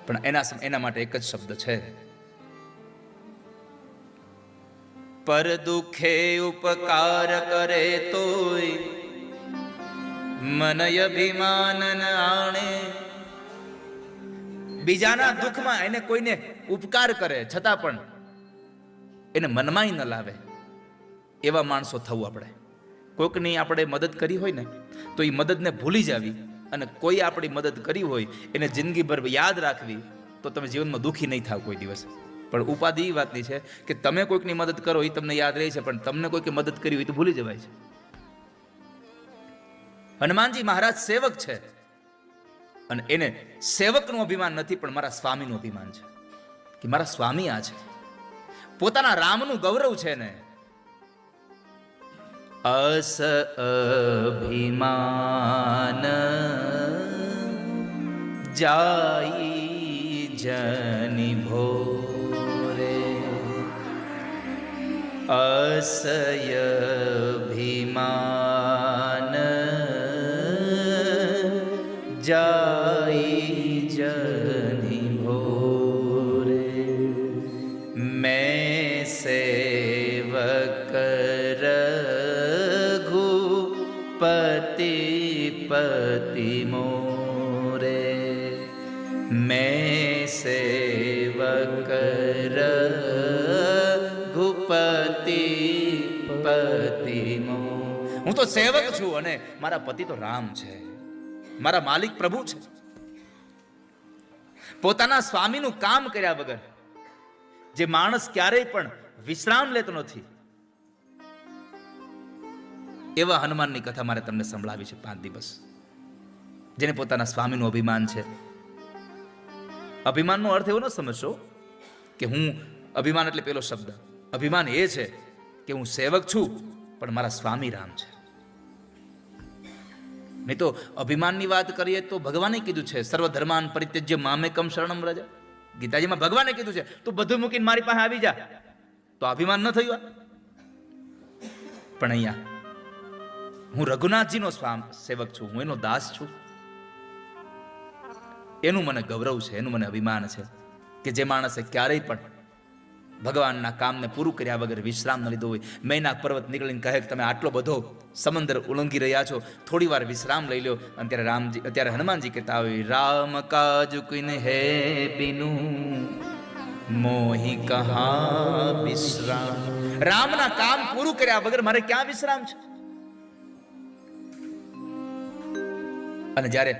પણ એના માટે એક જ શબ્દ છે, પર દુખે ઉપકાર કરે તોય મન અભિમાન આણે. બીજાના દુઃખમાં એને કોઈને ઉપકાર કરે છતાં પણ એને મનમાંય ન લાવે એવા માણસો થવું આપણે. કોઈકની આપણે મદદ કરી હોય ને તો એ મદદને ભૂલી જાવી અને કોઈ આપણી મદદ કરી હોય એને જિંદગીભર યાદ રાખવી, તો તમે જીવનમાં દુઃખી નહીં થાવ કોઈ દિવસ. પણ ઉપાધિ એ વાતની છે કે તમે કોઈકની મદદ કરો એ તમને યાદ રહે છે, પણ તમને કોઈકે મદદ કરી હોય તો ભૂલી જવાય છે. હનુમાનજી મહારાજ સેવક છે અને એને સેવકનું અભિમાન નથી, પણ મારા સ્વામીનું અભિમાન છે કે મારા સ્વામી આ છે. પોતાના રામનું ગૌરવ છે ને. અસ અભિમાન જાઈ જનિ ભોરે, અસય અભિમાન જાઈ જનિ ભોરે, मैं सेवक रघुपति पति मोरे, मैं सेवक रघुपति पति मोरे. હું તો સેવક છું અને મારા પતિ તો રામ છે, મારા માલિક પ્રભુ છે. પોતાના સ્વામીનું કામ કર્યા વગર જે માણસ ક્યારેય પણ વિશ્રામ લેતો નથી, એવા હનુમાનની કથા મારે તમને સંભળાવી છે 5 દિવસ. જેને પોતાના સ્વામીનું અભિમાન છે. અભિમાનનો અર્થ એવો ન સમજશો કે હું અભિમાન એટલે પેલો શબ્દ. અભિમાન એ છે કે હું સેવક છું પણ મારા સ્વામી રામ છે. નહીં તો અભિમાનની વાત કરીએ તો ભગવાને કીધું છે, સર્વધર્માન પરિત્યજ્ય મામેકમ શરણમ વ્રજ. ગીતાજીમાં ભગવાને કીધું છે તું બધું મૂકીને મારી પાસે આવી જા. તો અભિમાન ન થયું? પણ અહીંયા હું રઘુનાથજીનો સેવક છું, હું એનો દાસ છું, એનું મને ગૌરવ છે, એનું મને અભિમાન છે કે જે માણસે ક્યારેય પણ ભગવાનના કામને પૂરું કર્યા વગર વિશ્રામ ન લીધો હોય. મૈનાક પર્વત નીકળીને કહે કે તમે આટલો બધો સમંદર ઉલ્લંઘી રહ્યા છો, થોડી વાર વિશ્રામ લઈ લો. અને ત્યારે હનુમાનજી કહેતા હોય, રામ કાજ કિન હે બિનુ મોહી કહા વિશ્રામ. રામના કામ પૂરું કર્યા વગર મારે ક્યાં વિશ્રામ છે? અને જ્યારે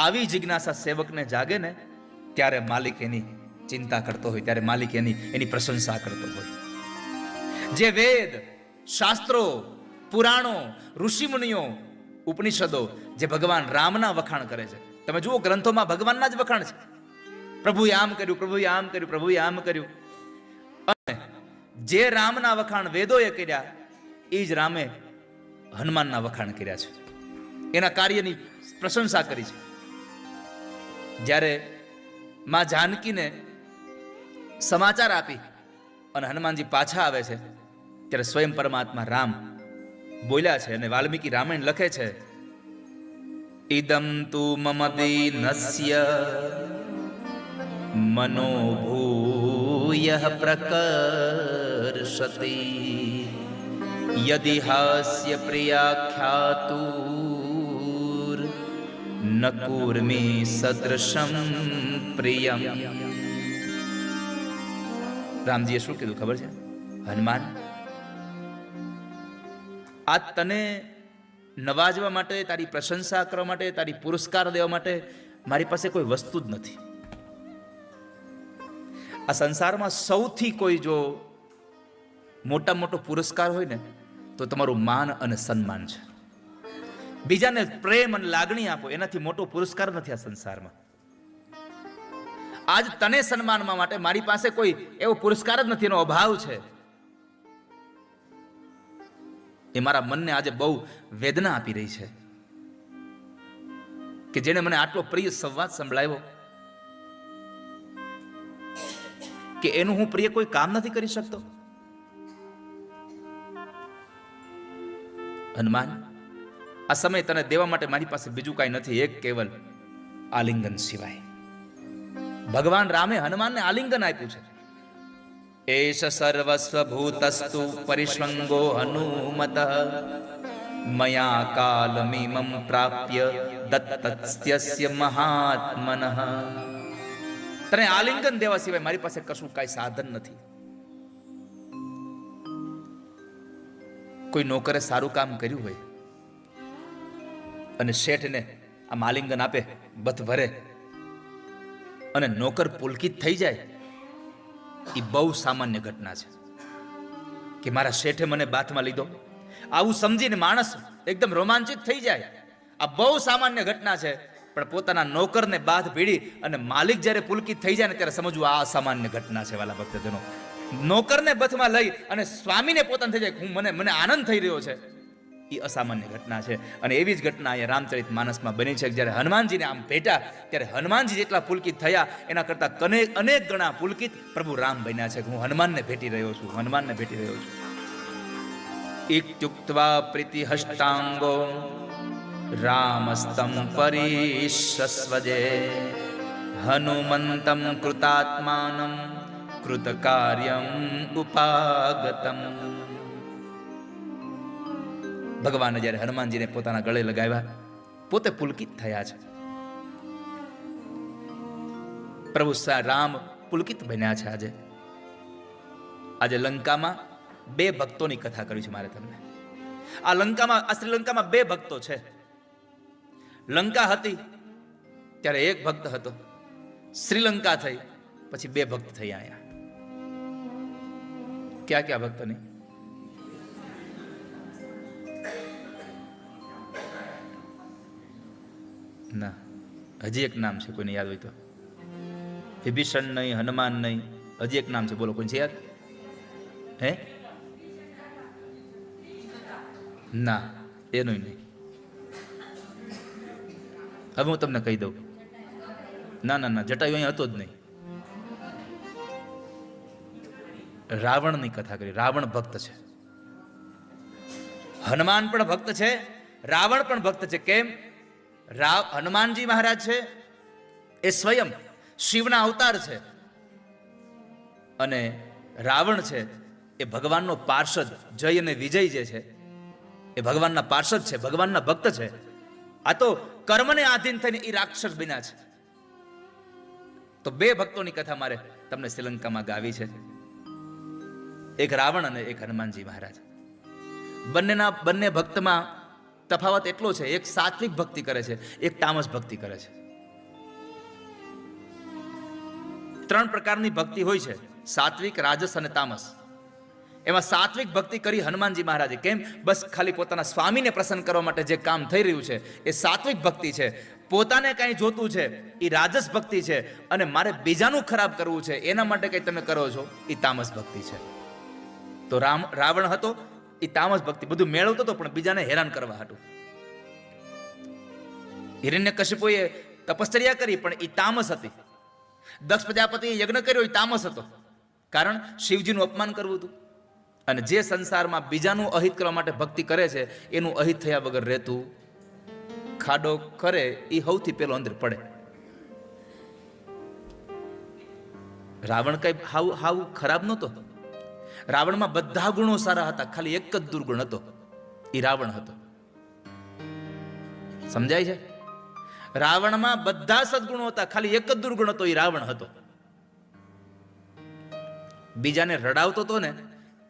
આવી જિજ્ઞાસા સેવકને જાગે ને ત્યારે માલિક એની ચિંતા કરતો હોય, ત્યારે માલિક એની પ્રશંસા કરતો હોય. જે વેદ શાસ્ત્રો પુરાણો ઋષિમુનિઓ ઉપનિષદો જે ભગવાન રામના વખાણ કરે છે, તમે જુઓ ગ્રંથોમાં ભગવાનના જ વખાણ છે. પ્રભુએ આમ કર્યું, પ્રભુએ આમ કર્યું, પ્રભુએ આમ કર્યું. અને જે રામના વખાણ વેદોએ કર્યા એ જ રામે હનુમાનના વખાણ કર્યા છે, એના કાર્યની પ્રશંસા કરી છે. જ્યારે માં જાનકીને સમાચાર આપી અને હનુમાનજી પાછા આવે છે ત્યારે સ્વયં પરમાત્મા રામ બોલ્યા છે. અને વાલ્મીકી રામાયણ લખે છે, ઇદમ તુ મમ દીનસ્ય મનોભૂયઃ પ્રકર્ષતિ યદિ હાસ્ય પ્રિયાખ્યાતુર ન કુર્મી સદૃશમ પ્રિયમ. રામજીએ શું કીધું ખબર છે? હનુમાન, આ તને નવાજવા માટે, તારી પ્રશંસા કરવા માટે, તારી પુરસ્કાર દેવા માટે મારી પાસે કોઈ વસ્તુ જ નથી. આ સંસારમાં સૌથી કોઈ જો મોટા મોટો પુરસ્કાર હોય ને તો તમારું માન અને સન્માન છે. બીજાને પ્રેમ અને લાગણી આપો એનાથી મોટો પુરસ્કાર નથી આ સંસારમાં. આજ તને સન્માનવા માટે મારી પાસે કોઈ એવો પુરસ્કાર જ નથી, એનો અભાવ છે. એ મારા મનને આજે બહુ વેદના આપી રહી છે કે જેને મને આટલો પ્રિય સંવાદ સંભળાવ્યો કે એનું હું પ્રિય કોઈ કામ નથી કરી શકતો. હનુમાન, આ સમય તને દેવા માટે મારી પાસે બીજું કાંઈ નથી, એક કેવલ આલિંગન સિવાય. ભગવાન રામે હનુમાનને આલિંગન આપ્યું છે. એષ સર્વસ્વ ભૂતસ્તુ પરિષ્વંગો હનુમતઃ મયા કાલમિમં પ્રાપ્ય દત્તસ્ય મહાત્મનઃ. તને આલિંગન દેવા સિવાય મારી પાસે કશું કાંઈ સાધન નથી. કોઈ નોકરે સારું કામ કર્યું હોય અને શેઠને આમ આલિંગન આપે, બથ ભરે, અને નોકર પુલકિત થઈ જાય, એ બહુ સામાન્ય ઘટના છે કે મારા શેઠે મને બાથમાં લીધો. આવું સમજીને માણસ એકદમ રોમાંચિત થઈ જાય. આ બહુ સામાન્ય ઘટના છે. પણ પોતાના નોકરને બાથ ભીડી અને માલિક જ્યારે પુલકિત થઈ જાય ને ત્યારે સમજવું આ અસામાન્ય ઘટના છે. વાલા ભક્તજનો, નોકરને બથમાં લઈ અને સ્વામીને પોતાને થઈ જાય મને આનંદ થઈ રહ્યો છે, એ અસામાન્ય ઘટના છે. અને એવી જ ઘટના અહીંયા રામચરિત માનસમાં બની છે. જ્યારે હનુમાનજીને આમ ભેટા ત્યારે હનુમાનજી જેટલા પુલકિત થયા એના કરતા અનેક ગણા પુલકિત પ્રભુ રામ બન્યા છે. હું હનુમાનને ભેટી રહ્યો છું, હનુમાનને ભેટી રહ્યો છું. ઇત્યુક્ત્વા પ્રીતિ હષ્ટાંગો રામસ્તમ પરિશસ્વજે હનુમંતમ કૃતાત્માનમ કૃતકાર્યમ ઉપાગતમ. ભગવાને જ્યારે હનુમાનજીને પોતાના ગળે લગાવ્યા, પોતે પુલકિત થયા છે. પ્રભુ રામ પુલકિત બન્યા છે. આજે લંકામાં 2 ભક્તોની કથા કરી છે મારે તમને. આ શ્રીલંકામાં 2 ભક્તો છે. લંકા હતી ત્યારે 1 ભક્ત હતો, શ્રીલંકા થઈ પછી 2 ભક્ત થયા. અહીંયા ક્યાં ભક્ત નહીં? ના, હજી એક નામ છે, કોઈને યાદ હોય તો. વિભીષણ નહીં, હનુમાન નહીં, હજી એક નામ છે, બોલો, કોઈ છે યાદ? હે? ના, એનું નહીં. હવે હું તમને કહી દઉં. ના, જટાયુ અહીંયા હતો જ નહીં. રાવણની કથા કરી. રાવણ ભક્ત છે, હનુમાન પણ ભક્ત છે, રાવણ પણ ભક્ત છે. કેમ? હનુમાનજી મહારાજ છે એ સ્વયં શિવના અવતાર છે, અને રાવણ છે એ ભગવાનનો પાર્ષદ. જય અને વિજય જે છે એ ભગવાનના પાર્ષદ છે, ભગવાનના ભક્ત છે. આ તો કર્મને આધીન થઈને એ રાક્ષસ બન્યા છે. તો 2 ભક્તોની કથા મારે તમને શ્રીલંકામાં ગાવી છે, એક રાવણ અને એક હનુમાનજી મહારાજ. બંને ભક્તમાં તફાવત એટલો છે, એક સાત્વિક ભક્તિ કરે છે, એક તામસ ભક્તિ કરે છે. 3 પ્રકારની ભક્તિ હોય છે, સાત્વિક, રાજસ અને તામસ. એમાં સાત્વિક ભક્તિ કરી હનુમાનજી મહારાજે. કેમ? બસ ખાલી પોતાના સ્વામીને પ્રસન્ન કરવા માટે જે કામ થઈ રહ્યું છે એ સાત્વિક ભક્તિ છે. પોતાને કંઈ જોતું છે એ રાજસ ભક્તિ છે, અને મારે બીજાનું ખરાબ કરવું છે એના માટે કંઈ તમે કરો છો એ તામસ ભક્તિ છે. તો રાવણ હતો એ તામસ ભક્તિ, બધું મેળવતો હતો પણ બીજાને હેરાન કરવા હતું. હિરણ્યકશિપુએ તપશ્ચર્યા કરી પણ એ તામસ હતી. દક્ષ પ્રજાપતિએ યજ્ઞ કર્યો એ તામસ હતો, કારણ શિવજીનું અપમાન કરવું હતું. અને જે સંસારમાં બીજાનું અહિત કરવા માટે ભક્તિ કરે છે એનું અહિત થયા વગર રહેતું, ખાડો કરે એ સૌથી પેલો અંદર પડે. રાવણ કઈ હાવ ખરાબ નહોતો. રાવણમાં બધા ગુણો સારા હતા, ખાલી એક જ દુર્ગુણ હતો, એ રાવણ હતો. સમજાય છે? રાવણમાં બધા સદગુણો હતા, ખાલી એક જ દુર્ગુણ હતો, એ રાવણ હતો. બીજાને રડાવતો હતો ને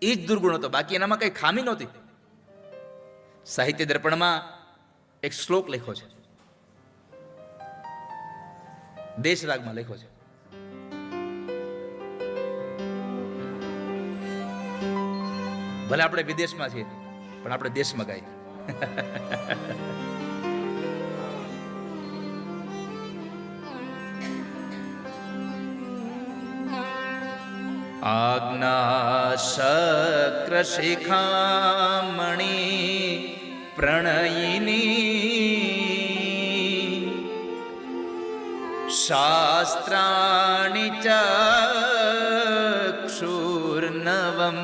એ જ દુર્ગુણ હતો, બાકી એનામાં કઈ ખામી નહોતી. સાહિત્ય દર્પણમાં એક શ્લોક લખ્યો છે, દેશ રાગમાં લખ્યો છે. ભલે આપણે વિદેશમાં છીએ પણ આપણે દેશમાં ગાઈએ. આજ્ઞાશક્ર શિખામણી પ્રણયિની શાસ્ત્રાણિ ચક્ષુર્નવમ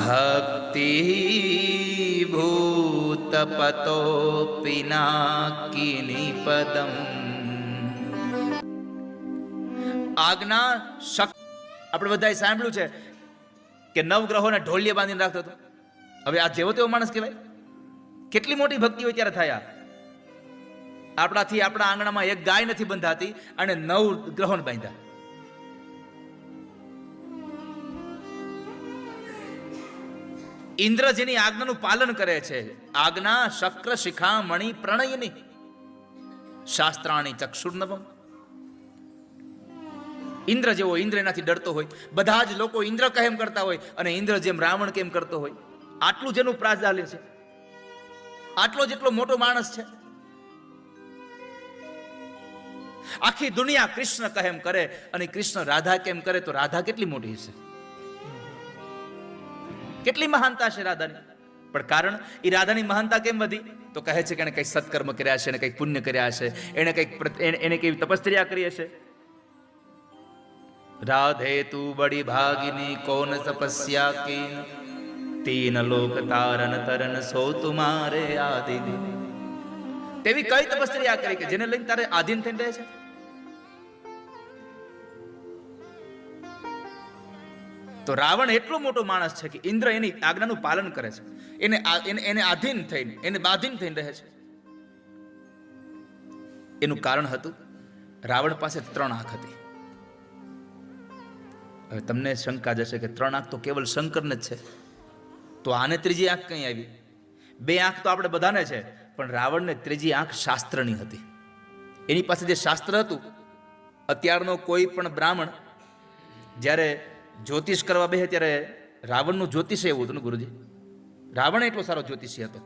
ભક્તિ ભૂત તપતો પિનાકિની પદમ. આજ્ઞા શક્તિ. આપણે બધાએ સાંભળ્યું છે કે નવગ્રહોને ઢોલિયા બાંધીને રાખતો હતો. હવે આ જેવો તેવો માણસ કહેવાય? કેટલી મોટી ભક્તિ હોય ત્યારે થાય. આપણાથી આપણા આંગણામાં એક ગાય નથી બંધાતી અને 9 ગ્રહોને બાંધ્યા. ઇન્દ્ર જેની આજ્ઞાનું પાલન કરે છે, આજ્ઞા શક્ર શિખા મણિ પ્રણયની શાસ્ત્રાણી ચક્ષુર્નવમ. ઇન્દ્ર જેવો, ઇન્દ્ર એનાથી ડરતો હોય. બધા જ લોકો ઇન્દ્ર કેમ કરતા હોય અને ઇન્દ્ર જેમ રાવણ કેમ કરતો હોય. આટલું જેનું પ્રાધાન્ય છે, આટલો જેટલો મોટો માણસ છે. આખી દુનિયા કૃષ્ણ કેમ કરે અને કૃષ્ણ રાધા કેમ કરે, તો રાધા કેટલી મોટી છે, કેટલી મહાનતા છે રાધાની. પણ કારણ એ રાધાની મહાનતા કેમ વધી? તો કહે છે કે એને કઈ સત્કર્મ કર્યા છે, એને કઈ પુણ્ય કર્યા છે, એને કેવી તપસ્યા કરી હશે. રાધે તું બડી ભાગિની કોન તપસ્યા કી, તીન લોક તારન તરન સો તુમારે આધીન. તેવી કઈ તપસ્યા કરી કે જેને લઈને તારે આધીન થઈને રહે છે? તો રાવણ એટલો મોટો માણસ છે કે ઇન્દ્ર એની આજ્ઞાનું પાલન કરે છે, એને આધીન થઈને, એને બાધીન થઈને રહે છે. એનું કારણ હતું રાવણ પાસે 3 આંખ હતી. હવે તમને શંકા જશે કે 3 આંખ તો કેવલ શંકરને જ છે, તો આને ત્રીજી આંખ કઈ આવી? 2 આંખ તો આપણે બધાને છે, પણ રાવણને ત્રીજી આંખ શાસ્ત્રની હતી. એની પાસે જે શાસ્ત્ર હતું, અત્યારનો કોઈ પણ બ્રાહ્મણ જ્યારે જ્યોતિષ કરવા બેસે ત્યારે રાવણનું જ્યોતિષ એવું હતું ને ગુરુજી. રાવણ એટલો સારો જ્યોતિષી હતો.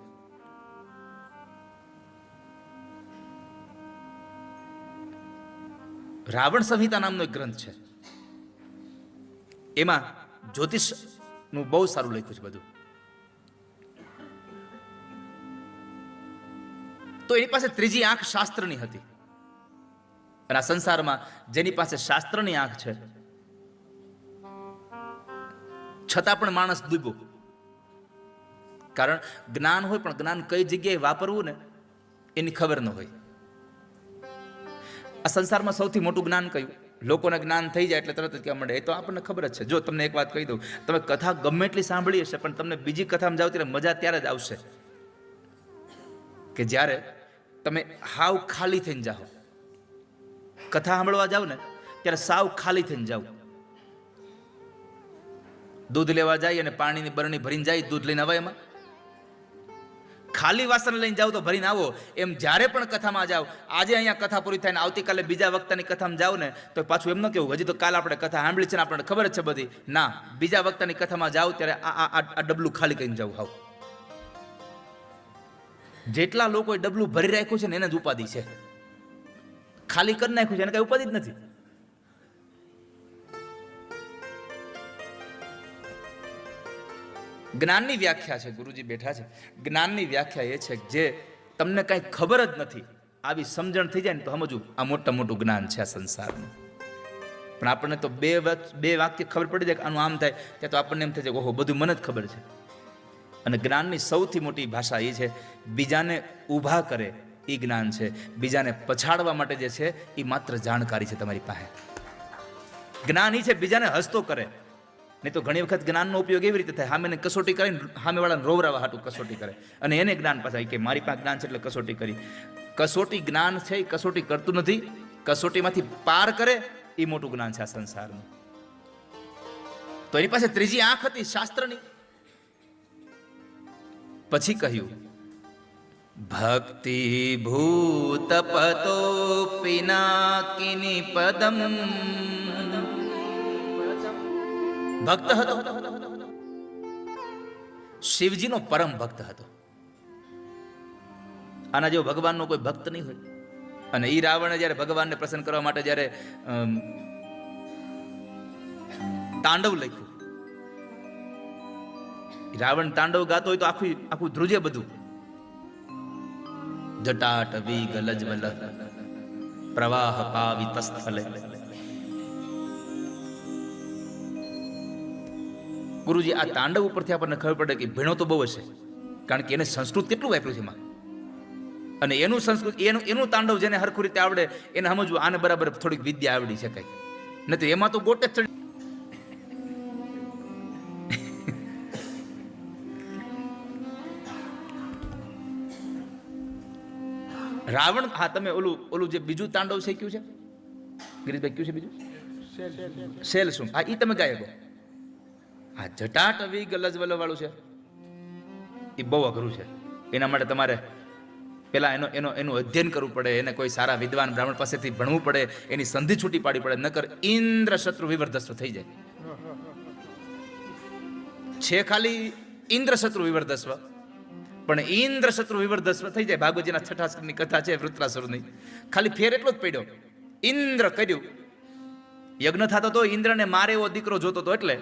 રાવણ સંહિતા નામનો એક ગ્રંથ છે, એમાં જ્યોતિષ નું બહુ સારું લખ્યું છે બધું. તો એની પાસે ત્રીજી આંખ શાસ્ત્રની હતી. અને આ સંસારમાં જેની પાસે શાસ્ત્રની આંખ છે, છતાં પણ માણસ ડૂબ્યો. કારણ જ્ઞાન હોય, પણ જ્ઞાન કઈ જગ્યાએ વાપરવું ને એની ખબર ન હોય. આ સંસારમાં સૌથી મોટું જ્ઞાન કયું? લોકોને જ્ઞાન થઈ જાય એટલે તરત જ કહેવા માંડે, એ તો આપણને ખબર જ છે. જો તમને એક વાત કહી દઉં, તમે કથા ગમે એટલી સાંભળી હશે, પણ તમને બીજી કથામાં જાઓ ત્યારે મજા ત્યારે જ આવશે કે જ્યારે તમે હાવ ખાલી થઈને જાઓ. કથા સાંભળવા જાઓ ને ત્યારે સાવ ખાલી થઈને જાઓ. દૂધ લેવા જાય અને પાણીની બરણી ભરીને જાય, દૂધ લઈને આવો. એમાં ખાલી વાસણ લઈને જાઓ તો ભરીને આવો. એમ જ્યારે પણ કથામાં જાઓ, આજે અહીંયા કથા પૂરી થાય ને આવતીકાલે બીજા વક્તાની કથામાં જાઓ ને, તો પાછું એમ ન કેવું હજી તો કાલ આપણે કથા સાંભળી છે ને આપણને ખબર જ છે બધી. ના, બીજા વક્તાની કથામાં જાઓ ત્યારે આ ડબલું ખાલી કરીને જાવ. હાવ જેટલા લોકોએ ડબલું ભરી રાખ્યું છે ને એને જ ઉપાધિ છે. ખાલી કરી નાખ્યું છે એને કઈ ઉપાધિ જ નથી. જ્ઞાનની વ્યાખ્યા છે, ગુરુજી બેઠા છે, જ્ઞાનની વ્યાખ્યા એ છે કે જે તમને કઈ ખબર જ નથી, આવી સમજણ થઈ જાય ને તો સમજવું આ મોટું જ્ઞાન છે આ સંસારનું. પણ આપણને તો બે વાક્ય ખબર પડી જાય કે આનું આમ થાય, ત્યાં તો આપણને એમ થાય છે ઓહો બધું મને જ ખબર છે. અને જ્ઞાનની સૌથી મોટી ભાષા એ છે, બીજાને ઊભા કરે એ જ્ઞાન છે, બીજાને પછાડવા માટે જે છે એ માત્ર જાણકારી છે તમારી પાસે. જ્ઞાન એ છે બીજાને હસતો કરે. નહીં તો ઘણી વખત જ્ઞાનનો ઉપયોગ એવી રીતે થાય, સામેને કસોટી કરીને સામેવાળાને રોવરાવા હાટું કસોટી કરે, અને એને જ્ઞાન પાછા કે મારી પાસે જ્ઞાન છે એટલે કસોટી કરી. કસોટી જ્ઞાન છે એ કસોટી કરતું નથી, કસોટીમાંથી પાર કરે એ મોટું જ્ઞાન છે આ સંસારનું. તો એની પાસે ત્રીજી આંખ હતી શાસ્ત્રની. પછી કહ્યું ભક્તિ ભૂત પતો પિનાકિની પદમ. ભક્ત હતો, શિવજીનો પરમ ભક્ત હતો. આના જેવો ભગવાનનો કોઈ ભક્ત નહીં હોય. અને ઈ રાવણે જયારે ભગવાનને પ્રસન્ન કરવા માટે જયારે તાંડવ લખ્યું, રાવણ તાંડવ ગાતો હોય તો આખું ધ્રુજે બધું. જટાટવી ગલજ્વલ પ્રવાહ પાવિત સ્થલે. ગુરુજી આ તાંડવ ઉપરથી આપણને ખબર પડે કે ભીણો તો બહુ હશે. કારણ કે એને સંસ્કૃત કેટલું વાપર્યું છે એમાં, અને એનું સંસ્કૃત એનું તાંડવ જેને હરખું રીતે આવડે એને સમજવું આને બરાબર થોડીક વિદ્યા આવડી છે કઈ નથી, એમાં તો ગોટે ચડી. રાવણ, હા તમે ઓલું જે બીજું તાંડવ છે કયું છે ગિરીશભાઈ, કયું છે બીજું? શેલ શું? હા ઈ તમે ગાયકો. આ જટાટવી ગલજવલ વાળું છે એ બહુ અઘરું છે. એના માટે તમારે પેલા એનું અધ્યયન કરવું પડે, એને કોઈ સારા વિદ્વાન બ્રાહ્મણ પાસેથી ભણવું પડે, એની સંધિ છૂટી પાડવી પડે, નકર ઇન્દ્ર શત્રુ વિવર્ધસ્વ થઈ જાય છે. ખાલી ઇન્દ્ર શત્રુ વિવર્ધસ્વ, પણ ઇન્દ્ર શત્રુ વિવર્ધસ્વ થઈ જાય. ભાગવતજીના છઠ્ઠા સ્કંદની કથા છે વૃત્રાસુરની, ખાલી ફેર એટલો જ પડ્યો. ઇન્દ્ર કર્યું, યજ્ઞ થતો તો ઇન્દ્રને મારે એવો દીકરો જોતો હતો એટલે,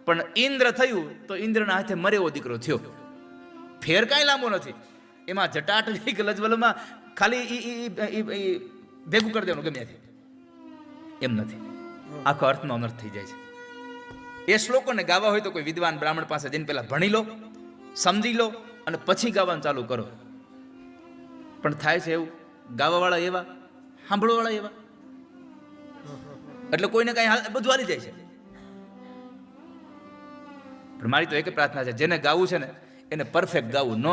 પણ ઇન્દ્ર થયું તો ઇન્દ્રના હાથે મરે એવો દીકરો થયો. ફેર કાંઈ લાંબો નથી એમાં. જટાટવી ગલજવલમાં ખાલી ભેગું કરી દેવાનું ગમે ત્યાંથી, એમ નથી. આખો અર્થનો અનર્થ થઈ જાય છે. એ શ્લોકોને ગાવા હોય તો કોઈ વિદ્વાન બ્રાહ્મણ પાસે જઈને પહેલા ભણી લો, સમજી લો, અને પછી ગાવાનું ચાલુ કરો. પણ થાય છે એવું, ગાવાવાળા એવા, સાંભળવાવાળા એવા, એટલે કોઈને કઈ બધું હાલી જાય છે. પણ મારી તો એક પ્રાર્થના છે, જેને ગાવું છે ને એને પરફેક્ટ ગાવું. ન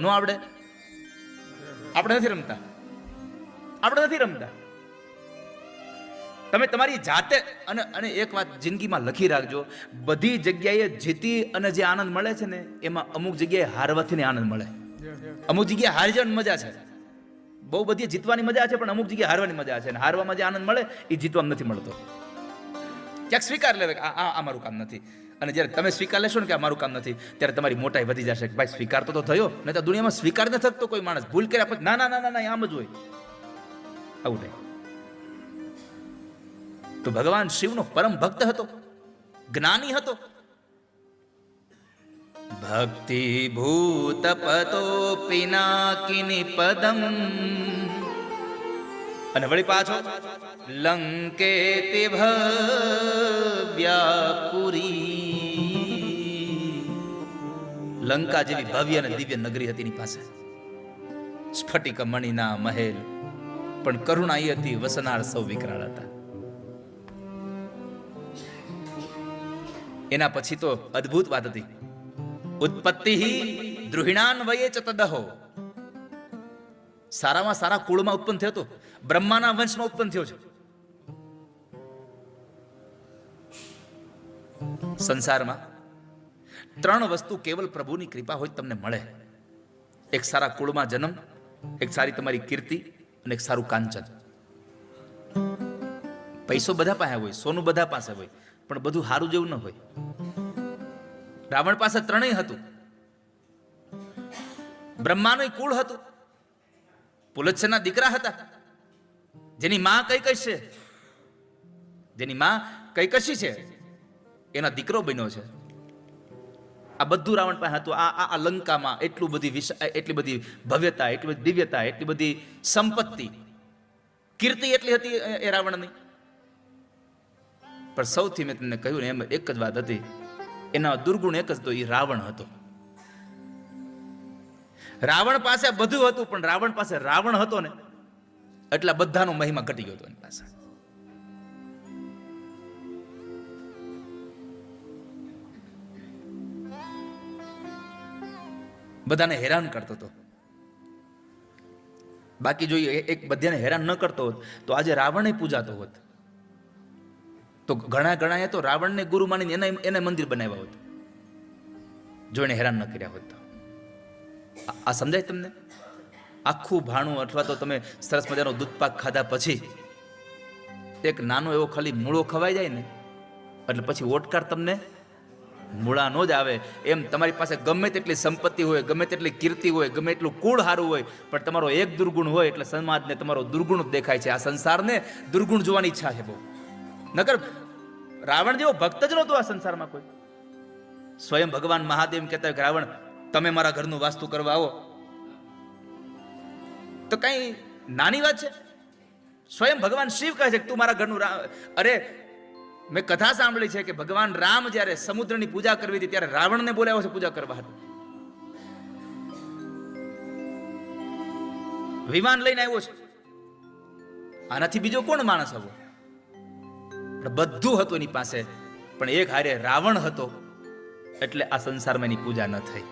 આવડે, આપણે નથી રમતા. તમે તમારી જાતે, અને એક વાત જિંદગીમાં લખી રાખજો, બધી જગ્યાએ જીતી અને જે આનંદ મળે છે ને એમાં અમુક જગ્યાએ હારવાથી આનંદ મળે. અમુક જગ્યાએ હારી જવાની મજા છે, બહુ બધી જીતવાની મજા છે, પણ અમુક જગ્યાએ હારવાની મજા છે. અને હારવામાં જે આનંદ મળે એ જીતવામાં નથી મળતો. ક્યાંક સ્વીકાર લેવે કે આ મારું કામ નથી. અને જ્યારે તમે સ્વીકાર લેશો ને કે આ મારું કામ નથી, ત્યારે તમારી મોટાઈ વધી જશે કે ભાઈ સ્વીકાર તો થયો. નહીં તો દુનિયામાં સ્વીકાર ન થતો કોઈ માણસ. ભૂલ કર્યા પછી ના આમ જ હોય, આવું નહીં. તો ભગવાન શિવનો પરમ ભક્ત હતો, જ્ઞાની હતો. ભક્તિ ભૂત પતો પિનાકિની પદમ, અને વળી પાછો લંકેતિ ભવ્યાપુરી, લંકા જેવી ભવ્ય અને દિવ્ય નગરી હતી એની પાસે. સ્ફટિક મણિના મહેલ, પણ કરુણા એ હતી વસનાર સૌ વિકરાળ હતા. એના પછી તો અદ્ભુત વાત હતી. ઉત્પત્તિ દ્રુહિણાન વયે ચ તદહો, સારામાં સારા કુળમાં ઉત્પન્ન થયો હતો, બ્રહ્માના વંશમાં ઉત્પન્ન થયો છે. સંસારમાં 3 વસ્તુ કેવલ પ્રભુની કૃપા હોય તમને મળે. એક સારા કુળમાં જન્મ, એક સારી તમારી કીર્તિ, અને એક સારું કાંચન. પૈસો બધા પાસે હોય, સોનું બધા પાસે હોય, પણ બધું સારું જેવું ન હોય. રાવણ પાસે 3 હતું. બ્રહ્માનું કુળ હતું, પુલત્સના દીકરા હતા, જેની માં કૈકસી છે, એના દીકરો બન્યો છે. આ બધું રાવણ પાસે હતું. આ લંકામાં એટલી બધી ભવ્યતા, એટલી બધી દિવ્યતા, એટલી બધી સંપત્તિ, કીર્તિ એટલી હતી એ રાવણની. પણ સૌથી મેં તમને કહ્યું ને એમ એક જ વાત હતી, એના દુર્ગુણ એક જ તો, એ રાવણ હતો. રાવણ પાસે બધું હતું, પણ રાવણ પાસે રાવણ હતો ને એટલે બધાનો મહિમા ઘટી ગયો હતો એની પાસે. બધાને હેરાન કરતો હતો. બાકી જો એક બધાને હેરાન ન કરતો હોત તો આજે રાવણ પૂજાતો હોત. તો ઘણા તો રાવણને ગુરુ માનીને એને મંદિર બનાવ્યા હોત, જો એને હેરાન ન કર્યા હોત તો. આ સમજાય તમને? આખું ભાણું, અથવા તો તમે સરસ મજાનો દૂધપાક ખાધા પછી એક નાનો એવો ખાલી મૂળો ખવાઈ જાય ને એટલે પછી ઓટકાર તમને મૂળાનો જ આવે. એમ તમારી પાસે ગમે તેટલી સંપત્તિ હોય, ગમે તેટલી કીર્તિ હોય, ગમે એટલું કુળ સારું હોય, પણ તમારો એક દુર્ગુણ હોય એટલે સમાજને તમારો દુર્ગુણ જ દેખાય છે. આ સંસારને દુર્ગુણ જોવાની ઈચ્છા છે બહુ. નકર રાવણ જેવો ભક્ત જ નહોતો આ સંસારમાં કોઈ. સ્વયં ભગવાન મહાદેવ કહેતા હોય કે રાવણ તમે મારા ઘરનું વાસ્તુ કરવા આવો, તો કઈ નાની વાત છે? સ્વયં ભગવાન શિવ કહે છે કે તું મારા ઘરનું. અરે મેં કથા સાંભળી છે કે ભગવાન રામ જ્યારે સમુદ્રની પૂજા કરવી હતી ત્યારે રાવણને બોલાવ્યો છે પૂજા કરવા. વિમાન લઈને આવ્યો છે. આનાથી બીજો કોણ માણસ આવો? બધું હતું એની પાસે, પણ એક હારે રાવણ હતો, એટલે આ સંસારમાં એની પૂજા ન થઈ.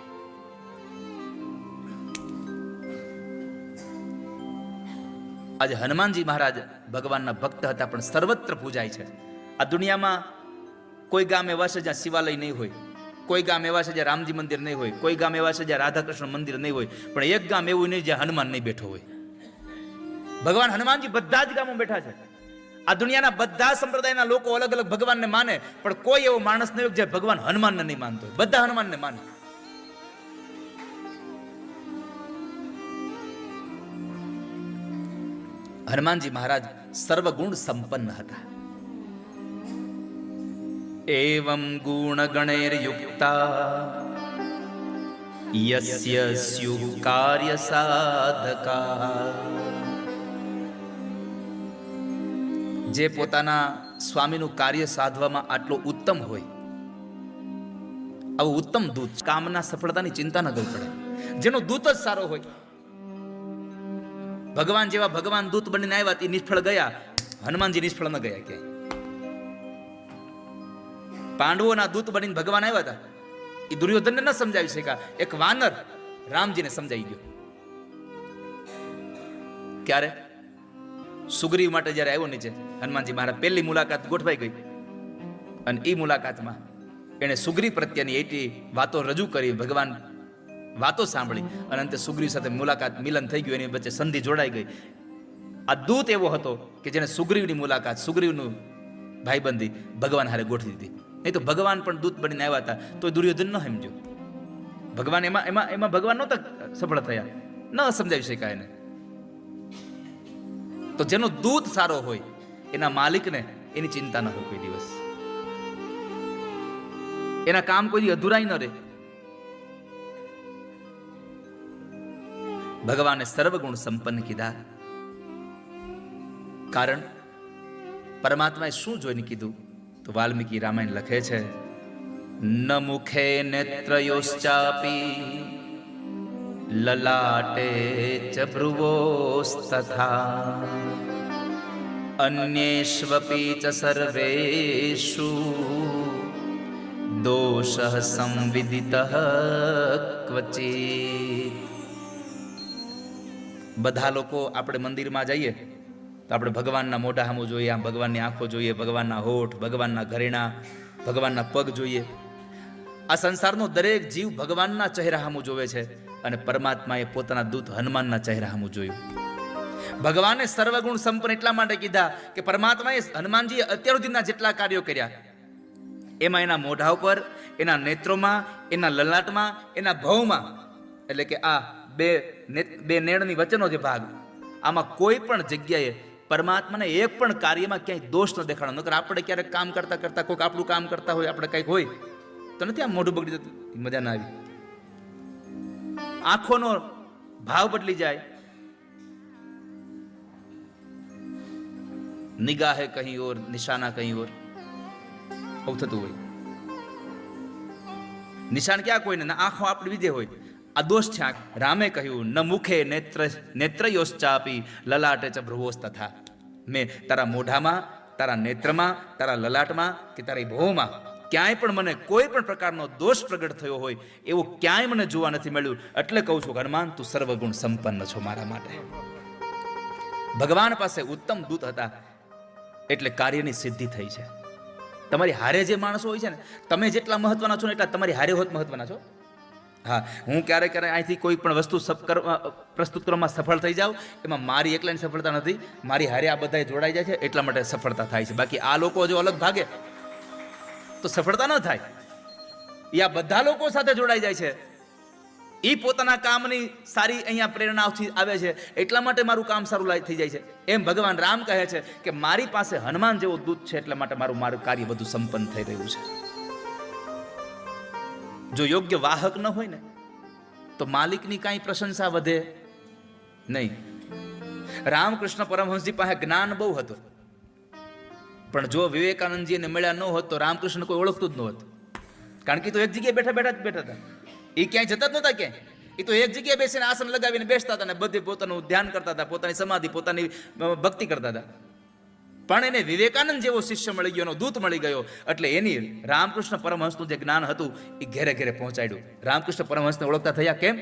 આજે હનુમાનજી મહારાજ ભગવાનના ભક્ત હતા, પણ સર્વત્ર પૂજાય છે. આ દુનિયામાં કોઈ ગામ એવા છે જ્યાં શિવાલય નહીં હોય, કોઈ ગામ એવા છે જ્યાં રામજી મંદિર નહીં હોય, કોઈ ગામ એવા છે જ્યાં રાધાકૃષ્ણ મંદિર નહીં હોય, પણ એક ગામ એવું નહીં જ્યાં હનુમાન નહીં બેઠો હોય. ભગવાન હનુમાનજી બધા જ ગામો બેઠા છે. આ દુનિયાના બધા સંપ્રદાયના લોકો અલગ અલગ ભગવાનને માને, પણ કોઈ એવો માણસ નહીં જે ભગવાન હનુમાનને નહીં માનતો. બધા હનુમાનને માને. હનુમાનજી મહારાજ સર્વગુણ સંપન્ન હતા. એવં ગુણ ગણેર યુક્તા યસ્ય સ્યુઃ કાર્ય સાધકા. જે પોતાના સ્વામીનું કાર્ય સાધવામાં આટલો ઉત્તમ હોય, આવું ઉત્તમ દૂત, કામના સફળતાની ચિંતા ન કરવી પડે. જેનો દૂત જ સારો હોય, ભગવાન જેવા ભગવાન દૂત બનીને આવ્યા, તે નિષ્ફળ ગયા. હનુમાનજી નિષ્ફળ ન ગયા ક્યાંય. પાંડવોના દૂત બનીને ભગવાન આવ્યા હતા, એ દુર્યોધનને ન સમજાવી શક્યા. એક વાનર રામજીને સમજાઈ ગયો. ક્યારે? સુગ્રીવ માટે જયારે આવ્યો નીચે હનુમાનજી મહારાજ, પહેલી મુલાકાત ગોઠવાઈ ગઈ, અને એ મુલાકાતમાં એને સુગ્રીવ પ્રત્યેની એટલી વાતો રજૂ કરી, ભગવાન વાતો સાંભળી, અને અંતે સુગ્રીવ સાથે મુલાકાત મિલન થઈ ગયું, એની વચ્ચે સંધિ જોડાઈ ગઈ. આ દૂત એવો હતો કે જેને સુગ્રીવની મુલાકાત, સુગ્રીવનું ભાઈબંધી ભગવાન હારે ગોઠવી દીધી. નહીં તો ભગવાન પણ દૂત બનીને આવ્યા હતા, તો દુર્યોધન ન સમજ્યો. ભગવાન એમાં ભગવાન નહોતા સફળ થયા, ન સમજાવી શકાય એને. તો જેનો દૂત સારો હોય, એના માલિકને એની ચિંતા ન હોય કોઈ દિવસ. એના કામ કોઈ અધૂરાય ન રહે. ભગવાને સર્વગુણ સંપન્ન કીધા. કારણ પરમાત્માએ શું જોઈને કીધું? તો વાલ્મીકી રામાયણ લખે છે, ન મુખે નેત્રયોશ્ચાપી લલાટે ચ ભ્રુવોસ્તથા અન્યેષ્વપી ચ સર્વેષુ દોષઃ સંવિદિતઃ ક્વચિત. બધા લોકો આપણે મંદિરમાં જઈએ તો આપણે ભગવાનના મોઢા સામું જોઈએ, આમ ભગવાનની આંખો જોઈએ, ભગવાનના હોઠ, ભગવાનના ઘરેણા, ભગવાનના પગ જોઈએ. આ સંસારનો દરેક જીવ ભગવાનના ચહેરા સામું જોવે છે, અને પરમાત્માએ પોતાના દૂત હનુમાનના ચહેરા સામું જોયું. ભગવાને સર્વગુણ સંપન્ન એટલા માટે કીધા કે પરમાત્માએ, હનુમાનજીએ અત્યાર સુધીના જેટલા કાર્યો કર્યા, એમાં એના મોઢા ઉપર, એના નેત્રોમાં, એના લલાટમાં, એના ભવમાં, એટલે કે આ બે નેણની વચ્ચેનો જે ભાગ, આમાં કોઈ પણ જગ્યાએ પરમાત્માને એક પણ કાર્યમાં ક્યાંય દોષ ન દેખાડો. નકર આપણે ક્યારેક કામ કરતા કરતા કોઈક આપણું કામ કરતા હોય, આપણે કંઈક હોય તો નથી આમ મોઢું બગડી જતું, મજા ના આવી. આંખોનો ભાવ બદલી જાય, નિગાહે કहीं ઓર, નિશાના કहीं ઓર, આવું થતું હોય. નિશાન ક્યાં કોઈને, આંખો આપણી વિધે હોય. આ દોષ છે. રામે કહ્યું, ન મુખે નેત્રયોશ્ચાપી લલાટે ચ ભ્રુવોસ્તથા. મેં તારા મોઢામાં, તારા નેત્રમાં, તારા લલાટમાં કે તારી ભોમાં ક્યાંય પણ મને કોઈ પણ પ્રકારનો દોષ પ્રગટ થયો હોય એવું ક્યાંય મને જોવા નથી મળ્યું. એટલે કહું છું હનુમાન, તું સર્વગુણ સંપન્ન છો મારા માટે. ભગવાન પાસે ઉત્તમ દૂત હતા એટલે કાર્યની સિદ્ધિ થઈ છે. તમારી હારે જે માણસો હોય છે ને, તમે જેટલા મહત્વના છો ને એટલા તમારી હારે હોત મહત્વના છો. હા, હું ક્યારેક અહીંથી કોઈ પણ વસ્તુ પ્રસ્તુત કરવામાં સફળ થઈ જાઉં, એમાં મારી એકલાની સફળતા નથી, મારી હારે આ બધા જોડાઈ જાય છે એટલા માટે સફળતા થાય છે. બાકી આ લોકો જો અલગ ભાગે તો સફળતા ન થાય. એ આ બધા લોકો સાથે જોડાઈ જાય છે, એ પોતાના કામની સારી અહીંયા પ્રેરણાથી આવે છે, એટલા માટે મારું કામ સારું થઈ જાય છે. એમ ભગવાન રામ કહે છે કે મારી પાસે હનુમાન જેવો દૂત છે, એટલા માટે મારું કાર્ય બધું સંપન્ન થઈ રહ્યું છે. જો યોગ્ય વાહક ન હોય ને તો માલિકની કાંઈ પ્રશંસા વધે નહીં. રામકૃષ્ણ પરમહંસજી પાસે જ્ઞાન બહુ હતું, પણ જો વિવેકાનંદજીને મળ્યા ન હોત તો રામકૃષ્ણ કોઈ ઓળખતું જ ન હોત. કારણ કે તો એક જગ્યાએ બેઠા હતા, એ ક્યાંય જતા જ નહોતા ક્યાંય. એ તો એક જગ્યાએ બેસીને આસન લગાવીને બેસતા હતા ને બધે પોતાનું ધ્યાન કરતા હતા, પોતાની સમાધિ, પોતાની ભક્તિ કરતા હતા. પણ એને વિવેકાનંદ જેવો શિષ્ય મળી ગયો, એનો દૂત મળી ગયો, એટલે એની રામકૃષ્ણ પરમહંસનું જે જ્ઞાન હતું એ ઘેરે ઘેરે પહોંચાડ્યું. રામકૃષ્ણ પરમહંસને ઓળખતા થયા કેમ?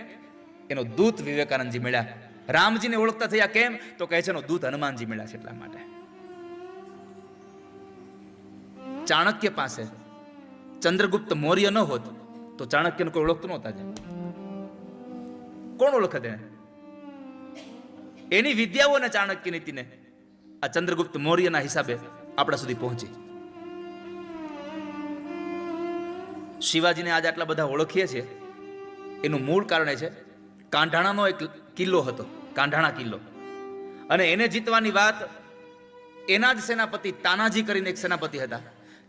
એનો દૂત વિવેકાનંદજી મળ્યા. રામજીને ઓળખતા થયા કેમ? તો કહે છે એનો દૂત હનુમાનજી મળ્યા છે એટલા માટે. ચાણક્ય પાસે ચંદ્રગુપ્ત મૌર્ય ન હોત તો ચાણક્યને કોઈ ઓળખતું નહોતા. કોણ ઓળખત એને? એની વિદ્યાઓ અને ચાણક્ય નીતિને આ ચંદ્રગુપ્ત મૌર્યના હિસાબે આપણા સુધી પહોંચી. શિવાજીને આજે આટલા બધા ઓળખીએ છીએ એનું મૂળ કારણ એ છે, કાંઢાણાનો એક કિલ્લો હતો, કાંઢાણા કિલ્લો, અને એને જીતવાની વાત એના જ સેનાપતિ તાનાજી કરીને એક સેનાપતિ હતા.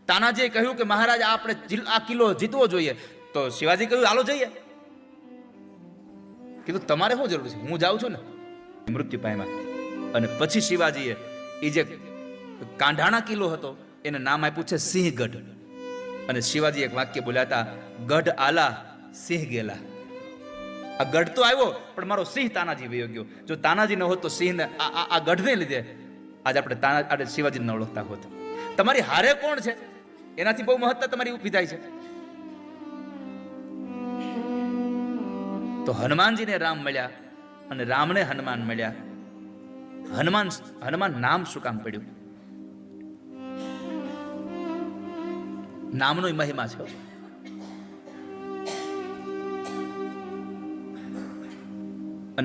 તાનાજીએ કહ્યું કે મહારાજ આપણે આ કિલ્લો જીતવો જોઈએ. તો શિવાજી કહ્યું હાલો જઈએ. કીધું તમારે શું જરૂર છે, હું જાઉં છું ને. મૃત્યુ પામ્યા. અને પછી શિવાજીએ એ જે કાંઢાણા કિલ્લો હતો એને નામ આપ્યું છે સિંહગઢ. અને શિવાજી એક વાક્ય બોલ્યા હતા, ગઢ આલા સિંહ ગેલા. આ ગઢ તો આવ્યો પણ મારો સિંહ તાનાજી વયો ગયો. જો તાનાજી ન હોત તો સિંહને આ ગઢને લીધે આજે આપણે શિવાજીને ન ઓળખતા હોત. તમારી હારે કોણ છે એનાથી બહુ મહત્તા તમારી ઊભી થાય છે. તો હનુમાનજીને રામ મળ્યા અને રામને હનુમાન મળ્યા. હનુમાન નામ શું કામ પડ્યું? નામનો મહિમા છે.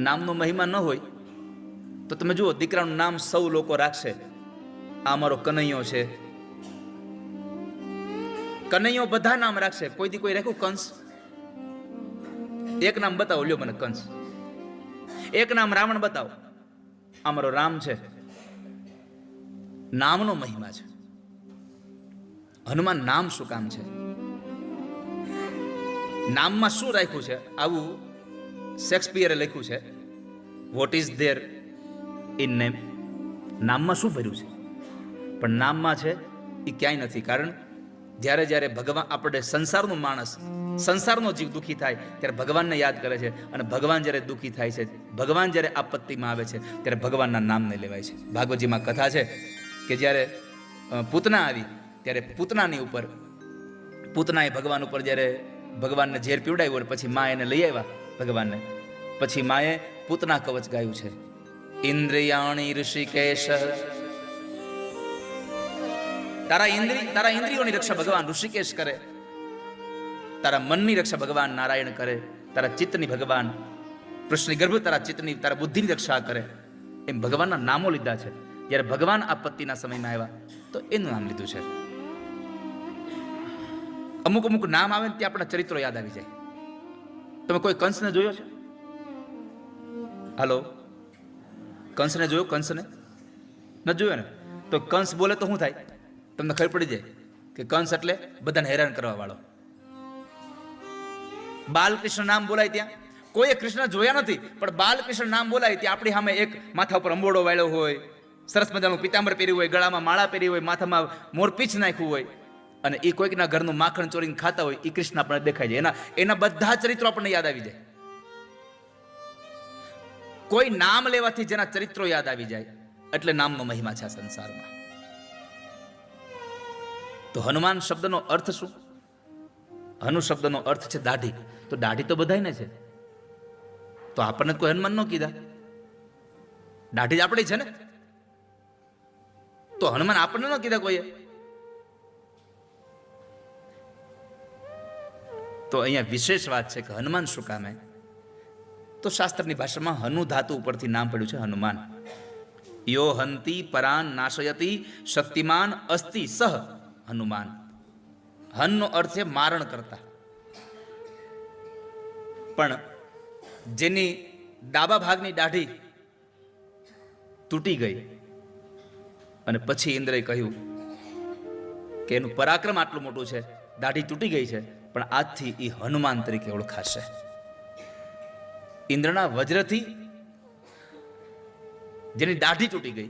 નામનો મહિમા ન હોય તો તમે જુઓ, દીકરાનું નામ સૌ લોકો રાખશે. આ મારો કનૈયો છે, કનૈયો બધા નામ રાખશે. કોઈ દી કોઈ રાખ્યું કંસ? એક નામ બતાવો, લ્યો મને કંસ. એક નામ રાવણ બતાવો. આ મારો રામ છે. નામનો મહિમા છે. હનુમાન નામ શું કામ છે? નામમાં શું રાખ્યું છે? આવું શેક્સપિયરે લખ્યું છે, what is there in name. નામમાં શું ભર્યું છે? પણ નામમાં છે એ ક્યાંય નથી. કારણ જ્યારે જ્યારે ભગવાન, આપણે સંસારનો માણસ, સંસારનો જીવ દુઃખી થાય ત્યારે ભગવાનને યાદ કરે છે, અને ભગવાન જ્યારે દુઃખી થાય છે, ભગવાન જ્યારે આપત્તિમાં આવે છે ત્યારે ભગવાનના નામને લેવાય છે. ભાગવતજીમાં કથા છે કે જ્યારે પૂતના આવી ત્યારે પૂતનાની ઉપર, પૂતનાએ ભગવાન ઉપર જ્યારે ભગવાનને ઝેર પીવડાવ્યું પછી મા એને લઈ આવ્યા ભગવાનને, પછી માએ પૂતના કવચ ગાયું છે, ઇન્દ્રિયાણી ઋષિકેશ. તારા ઇન્દ્રિયોની રક્ષા ભગવાન ઋષિકેશ કરે, તારા મનની રક્ષા ભગવાન નારાયણ કરે, તારા ચિત્તની ભગવાન કૃષ્ણ ગર્ભ, તારા ચિત્તની, તારા બુદ્ધિની રક્ષા કરે. એમ ભગવાનના નામો લીધા છે. જ્યારે ભગવાન આપત્તિના સમયમાં આવ્યા તો એનું નામ લીધું છે. અમુક અમુક નામ આવે ને ત્યાં આપણા ચરિત્રો યાદ આવી જાય. તમે કોઈ કંસને જોયો છે? હાલો, કંસને જોયો? કંસને ન જોયો ને? તો કંસ બોલે તો શું થાય? તમને ખબર પડી જાય કે કંસ એટલે બધાને હેરાન કરવા વાળો. બાલકૃષ્ણ નામ બોલાય ત્યાં, કોઈએ કૃષ્ણ જોયા નથી પણ બાલકૃષ્ણ નામ બોલાય ત્યાં આપણી સામે એક માથા ઉપર અંબોડો વાળ્યો હોય, સરસ મજાનું પિતાંબર પહેર્યું હોય, ગળામાં માળા પહેરી હોય, માથામાં મોરપીંછ નાખ્યું હોય, અને એ કોઈકના ઘરનું માખણ ચોરીને ખાતા હોય, એ કૃષ્ણ આપણને દેખાય જાય. એના બધા ચરિત્રો આપણને યાદ આવી જાય. કોઈ નામ લેવાથી જેના ચરિત્રો યાદ આવી જાય એટલે નામનો મહિમા છે આ સંસારમાં. તો હનુમાન શબ્દનો અર્થ શું? હનુ શબ્દનો અર્થ છે દાઢી. તો દાઢી તો બધાયને છે, તો આપણને કોઈ હનુમાન ન કીધા. દાઢી જ આપણી છે ને, તો હનુમાન આપણને ન કીધા કોઈએ. તો અહીંયા વિશેષ વાત છે કે હનુમાન શું કામે? તો શાસ્ત્રની ભાષામાં હનુ ધાતુ ઉપરથી નામ પડ્યું છે હનુમાન. યો હંતી પરાન નાશયતી શક્તિમાન અસ્તિ સહ હનુમાન. હનનો અર્થ છે મારણ કરતા. પણ જેની ડાબા ભાગની દાઢી તૂટી ગઈ અને પછી ઇન્દ્રએ કહ્યું કે એનું પરાક્રમ આટલું મોટું છે, દાઢી તૂટી ગઈ છે, પણ આજથી એ હનુમાન તરીકે ઓળખાશે. ઇન્દ્રના વજ્રથી જેની દાઢી તૂટી ગઈ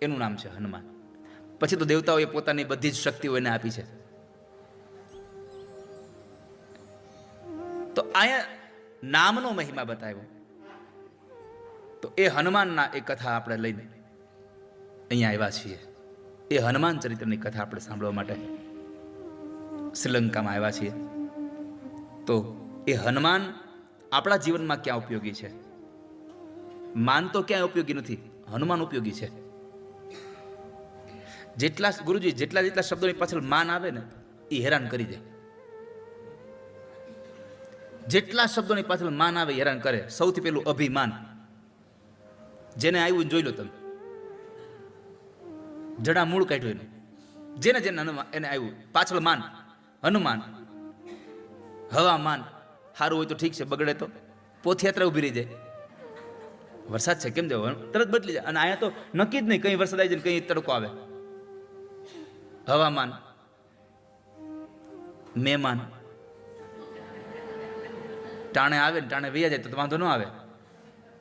એનું નામ છે હનુમાન. પછી તો દેવતાઓએ પોતાની બધી જ શક્તિઓ એને આપી છે. તો અહીંયા નામનો મહિમા બતાવ્યો. તો એ હનુમાનના એ કથા આપણે લઈને અહીંયા આવ્યા છીએ. એ હનુમાન ચરિત્રની કથા આપણે સાંભળવા માટે શ્રીલંકામાં આવ્યા છીએ. તો એ હનુમાન આપણા જીવનમાં ક્યાં ઉપયોગી છે? માન તો ક્યાંય ઉપયોગી નથી, હનુમાન ઉપયોગી છે. ગુરુજી જેટલા શબ્દોની પાછળ માન આવે ને એ હેરાન કરી દે. જેટલા શબ્દોની પાછળ માન આવે હેરાન કરે. સૌથી પહેલું અભિમાન. જેને આવ્યું જોઈ લો તમે, જડા મૂળ કાઢ્યું એનું, જેને એને આવ્યું પાછળ માન. હનુમાન હવામાન સારું હોય તો ઠીક છે, બગડે તો પોથયાત્રા ઉભી રહી જાય. વરસાદ છે કેમ જવો, તરત બદલી જાય. અને અહીંયા તો નક્કી જ નહીં, કઈ વરસાદ આવી જાય, કઈ તડકો આવે. હવામાન, મહેમાન ટાણે આવે ને ટાણે વૈયા જાય તો વાંધો ન આવે,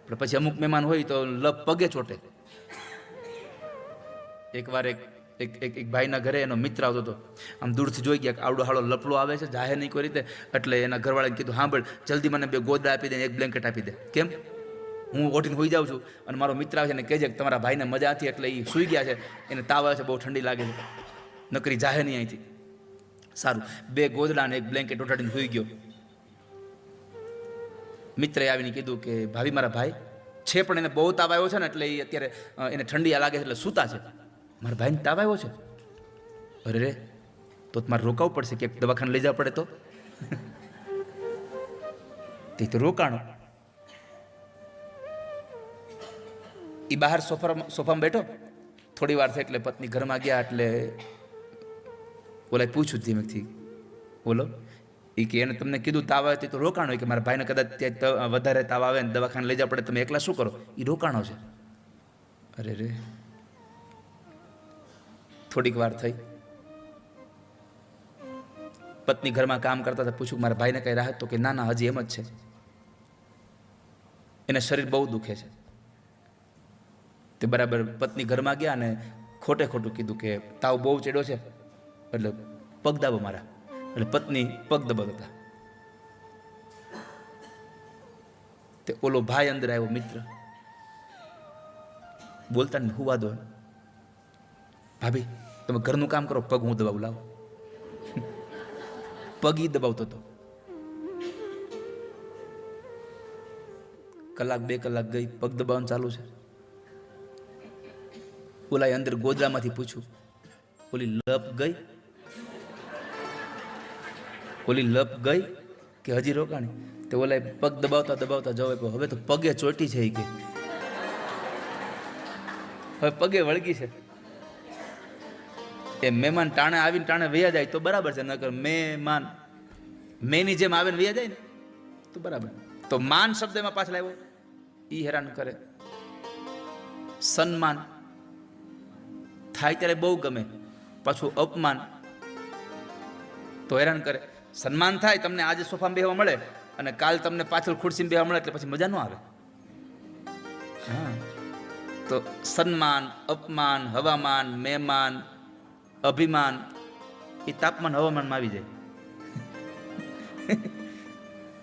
પણ પછી અમુક મહેમાન હોય તો લપ પગે ચોટે. એકવાર એક ભાઈના ઘરે એનો મિત્ર આવતો હતો. આમ દૂરથી જોઈ ગયા આવડો હાડો લપડો આવે છે, જાહેર નહીં કોઈ રીતે. એટલે એના ઘરવાળાને કીધું, સાંભળ જલ્દી મને 2 ગોદડા આપી દે, 1 બ્લેન્કેટ આપી દે. કેમ? હું ઓઠીને હોઈ જાઉં છું અને મારો મિત્ર આવે છે ને કહેજે કે તમારા ભાઈને મજા હતી એટલે એ સૂઈ ગયા છે, એને તાવ આવે છે, બહુ ઠંડી લાગે છે, નકરી જાહે નહીં અહીંથી. સારું, 2 ગોદડા અને 1 બ્લેન્કેટ ઓઢાડીને સૂઈ ગયો. મિત્રએ આવીને કીધું કે ભાભી મારા ભાઈ છે પણ એને બહુ તાવ આવ્યો છે ને એટલે એ અત્યારે એને ઠંડી લાગે છે એટલે સૂતા છે. મારા ભાઈને તાવ આવ્યો છે? અરે રે, તો તમારે રોકાવું પડશે, ક્યાંક દવાખાને લઈ જવા પડે તો. તે તો રોકાણો. એ બહાર સોફામાં બેઠો. થોડી વાર થઈ એટલે પત્ની ઘરમાં ગયા એટલે ઓલા પૂછ્યું ધીમેથી, બોલો. એ કે એને તમને કીધું તાવ આવે તો રોકાણો. કે મારા ભાઈને કદાચ ત્યાં વધારે તાવ આવે ને દવાખાને લઈ જવા પડે, તમે એકલા શું કરો? એ રોકાણો છે. અરે રે. થોડીક વાર થઈ, પત્ની ઘરમાં કામ કરતા હતા. પૂછ્યું મારા ભાઈને કઈ રાહત? તો કે ના હજી એમ જ છે, એને શરીર બહુ દુખે છે. તે બરાબર પત્ની ઘરમાં ગયા અને ખોટે ખોટું કીધું કે તાવ બહુ ચડ્યો છે એટલે પગ દાબો મારા. એટલે પત્ની પગ દબાવતા હતા. તે ઓલો ભાઈ અંદર આવ્યો, મિત્ર, બોલતા ને હુવા દો. ભાભી તમે ઘરનું કામ કરો, પગ હું દબાવું, લાવો. પગ ઈ દબાવતો હતો. કલાક 2 કલાક ગઈ, પગ દબાવવાનું ચાલુ છે. ઓલા અંદર ગોદડામાંથી પૂછ્યું, ઓલી લપ ગઈ? ઓલી લપ ગઈ કે હજી રોકાણી? તે ઓલા પગ દબાવતા દબાવતા જવાબ, હવે તો પગે ચોટી છે. કે હવે પગે વળગી છે. એ મહેમાન ટાણે આવીને ટાણે વૈયા જાય તો બરાબર છે, નકર મહેમાન મેની જેમ આવે ને વૈયા જાય ને તો બરાબર. તો માન શબ્દ એમાં પાછળ આવ્યો, ઈ હેરાન કરે. સન્માન થાય ત્યારે બહુ ગમે, પાછું અપમાન તો હેરાન કરે. સન્માન થાય, તમને આજે સોફામાં બેહવા મળે અને કાલ તમને પાછળ ખુરશીમાં બેહવા મળે એટલે પછી મજા ન આવે. હા, તો સન્માન, અપમાન, હવામાન, મહેમાન, અભિમાન એ તાપમાન હવામાનમાં આવી જાય.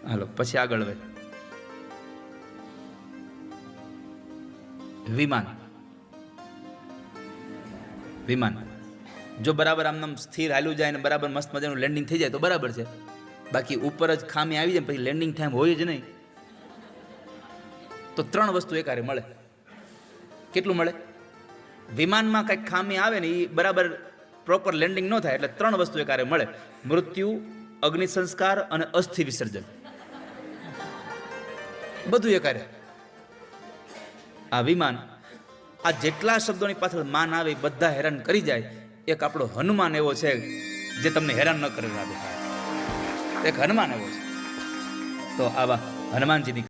હાલો પછી આગળ હવે વિમાન. વિમાન જો બરાબર આમ સ્થિર હાલ્યું જાય ને બરાબર મસ્ત મજાનું લેન્ડિંગ થઈ જાય તો બરાબર છે. બાકી ઉપર જ ખામી આવી જાય પછી લેન્ડિંગ ટાઈમ હોય જ નહીં. તો 3 વસ્તુ એકારે મળે. કેટલું મળે? વિમાનમાં કંઈક ખામી આવે ને એ બરાબર પ્રોપર લેન્ડિંગ ન થાય એટલે 3 વસ્તુ એકારે મળે: મૃત્યુ, અગ્નિ સંસ્કાર અને અસ્થિ વિસર્જન. બધું એકારે. આ વિમાન, આ જેટલા શબ્દોની પાછળ માન આવે એ બધા હેરાન કરી જાય. એક આપણો હનુમાન એવો છે જે તમને હેરાન ન કરે. એક હનુમાન એવો છે. તો આવા હનુમાનજીની